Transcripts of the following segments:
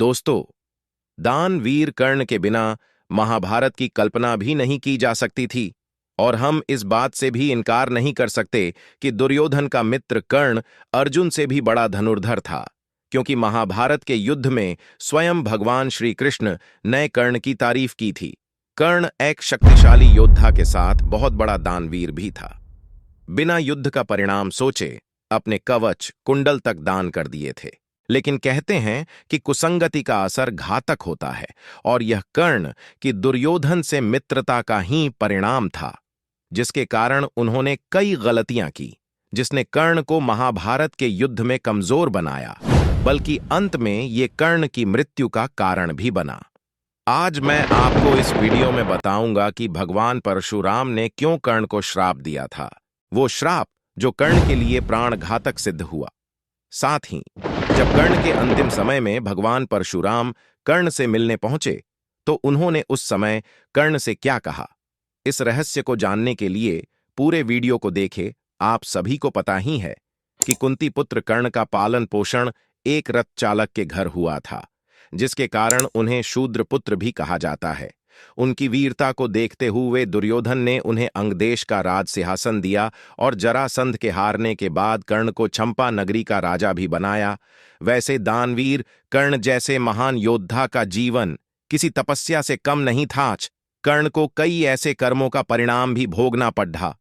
दोस्तों, दानवीर कर्ण के बिना महाभारत की कल्पना भी नहीं की जा सकती थी। और हम इस बात से भी इनकार नहीं कर सकते कि दुर्योधन का मित्र कर्ण अर्जुन से भी बड़ा धनुर्धर था, क्योंकि महाभारत के युद्ध में स्वयं भगवान श्री कृष्ण ने कर्ण की तारीफ की थी। कर्ण एक शक्तिशाली योद्धा के साथ बहुत बड़ा दानवीर भी था। बिना युद्ध का परिणाम सोचे अपने कवच कुंडल तक दान कर दिए थे। लेकिन कहते हैं कि कुसंगति का असर घातक होता है, और यह कर्ण की दुर्योधन से मित्रता का ही परिणाम था, जिसके कारण उन्होंने कई गलतियां की, जिसने कर्ण को महाभारत के युद्ध में कमजोर बनाया, बल्कि अंत में ये कर्ण की मृत्यु का कारण भी बना। आज मैं आपको इस वीडियो में बताऊंगा कि भगवान परशुराम ने क्यों कर्ण को श्राप दिया था, वो श्राप जो कर्ण के लिए प्राणघातक सिद्ध हुआ। साथ ही जब कर्ण के अंतिम समय में भगवान परशुराम कर्ण से मिलने पहुंचे तो उन्होंने उस समय कर्ण से क्या कहा, इस रहस्य को जानने के लिए पूरे वीडियो को देखें। आप सभी को पता ही है कि कुंती पुत्र कर्ण का पालन पोषण एक रथ चालक के घर हुआ था, जिसके कारण उन्हें शूद्र पुत्र भी कहा जाता है। उनकी वीरता को देखते हुए दुर्योधन ने उन्हें अंगदेश का राज सिंहासन दिया और जरासंध के हारने के बाद कर्ण को चंपा नगरी का राजा भी बनाया। वैसे दानवीर कर्ण जैसे महान योद्धा का जीवन किसी तपस्या से कम नहीं था। कर्ण को कई ऐसे कर्मों का परिणाम भी भोगना पड़ा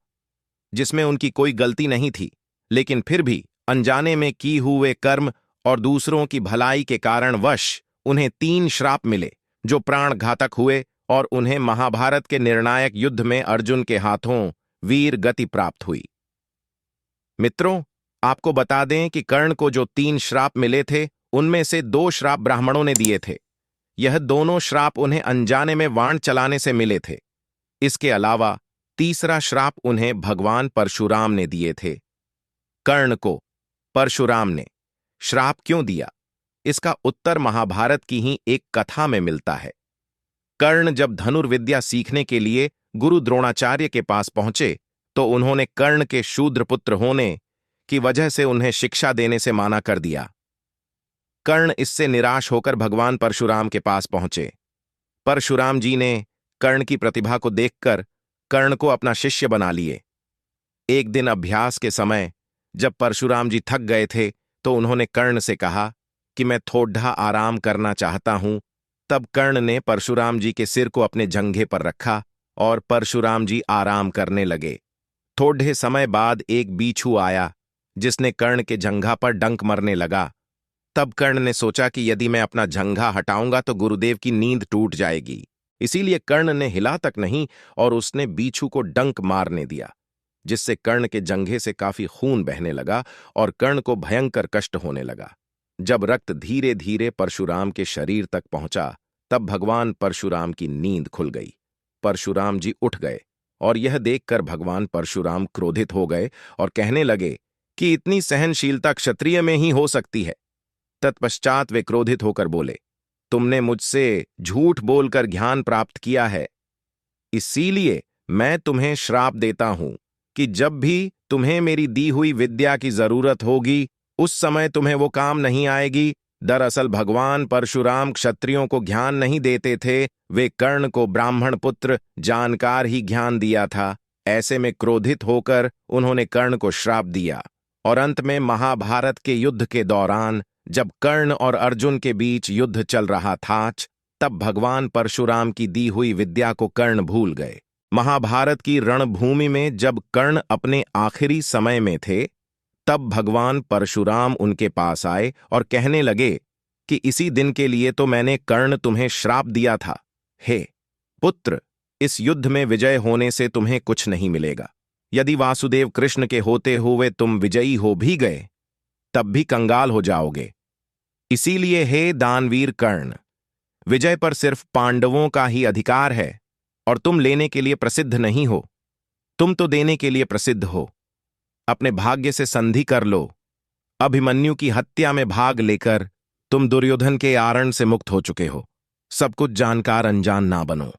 जिसमें उनकी कोई गलती नहीं थी, लेकिन फिर भी अनजाने में की हुए कर्म और दूसरों की भलाई के कारण वश उन्हें 3 श्राप मिले, जो प्राणघातक हुए और उन्हें महाभारत के निर्णायक युद्ध में अर्जुन के हाथों वीर गति प्राप्त हुई। मित्रों, आपको बता दें कि कर्ण को जो 3 श्राप मिले थे, उनमें से 2 श्राप ब्राह्मणों ने दिए थे। यह दोनों श्राप उन्हें अनजाने में वाण चलाने से मिले थे। इसके अलावा तीसरा श्राप उन्हें भगवान परशुराम ने दिए थे। कर्ण को परशुराम ने श्राप क्यों दिया, इसका उत्तर महाभारत की ही एक कथा में मिलता है। कर्ण जब धनुर्विद्या सीखने के लिए गुरु द्रोणाचार्य के पास पहुंचे तो उन्होंने कर्ण के शूद्र पुत्र होने की वजह से उन्हें शिक्षा देने से माना कर दिया। कर्ण इससे निराश होकर भगवान परशुराम के पास पहुंचे। परशुराम जी ने कर्ण की प्रतिभा को देखकर कर्ण को अपना शिष्य बना लिए। एक दिन अभ्यास के समय जब परशुराम जी थक गए थे तो उन्होंने कर्ण से कहा कि मैं थोड़ा आराम करना चाहता हूं। तब कर्ण ने परशुराम जी के सिर को अपने जंघे पर रखा और परशुराम जी आराम करने लगे। थोड़े समय बाद एक बीछू आया जिसने कर्ण के जंघा पर डंक मरने लगा। तब कर्ण ने सोचा कि यदि मैं अपना जंघा हटाऊंगा तो गुरुदेव की नींद टूट जाएगी। इसीलिए कर्ण ने हिला तक नहीं और उसने बीछू को डंक मारने दिया, जिससे कर्ण के जंघे से काफी खून बहने लगा और कर्ण को भयंकर कष्ट होने लगा। जब रक्त धीरे धीरे परशुराम के शरीर तक पहुंचा तब भगवान परशुराम की नींद खुल गई। परशुराम जी उठ गए और यह देखकर भगवान परशुराम क्रोधित हो गए और कहने लगे कि इतनी सहनशीलता क्षत्रिय में ही हो सकती है। तत्पश्चात वे क्रोधित होकर बोले, तुमने मुझसे झूठ बोलकर ज्ञान प्राप्त किया है, इसीलिए मैं तुम्हें श्राप देता हूं कि जब भी तुम्हें मेरी दी हुई विद्या की जरूरत होगी उस समय तुम्हें वो काम नहीं आएगी। दरअसल भगवान परशुराम क्षत्रियों को ज्ञान नहीं देते थे, वे कर्ण को ब्राह्मण पुत्र जानकार ही ज्ञान दिया था। ऐसे में क्रोधित होकर उन्होंने कर्ण को श्राप दिया। और अंत में महाभारत के युद्ध के दौरान जब कर्ण और अर्जुन के बीच युद्ध चल रहा था, तब भगवान परशुराम की दी हुई विद्या को कर्ण भूल गए। महाभारत की रणभूमि में जब कर्ण अपने आखिरी समय में थे तब भगवान परशुराम उनके पास आए और कहने लगे कि इसी दिन के लिए तो मैंने कर्ण तुम्हें श्राप दिया था। हे पुत्र, इस युद्ध में विजय होने से तुम्हें कुछ नहीं मिलेगा। यदि वासुदेव कृष्ण के होते हुए तुम विजयी हो भी गए तब भी कंगाल हो जाओगे। इसीलिए हे दानवीर कर्ण, विजय पर सिर्फ पांडवों का ही अधिकार है और तुम लेने के लिए प्रसिद्ध नहीं हो, तुम तो देने के लिए प्रसिद्ध हो। अपने भाग्य से संधि कर लो। अभिमन्यु की हत्या में भाग लेकर तुम दुर्योधन के आरण से मुक्त हो चुके हो। सब कुछ जानकार अनजान ना बनो।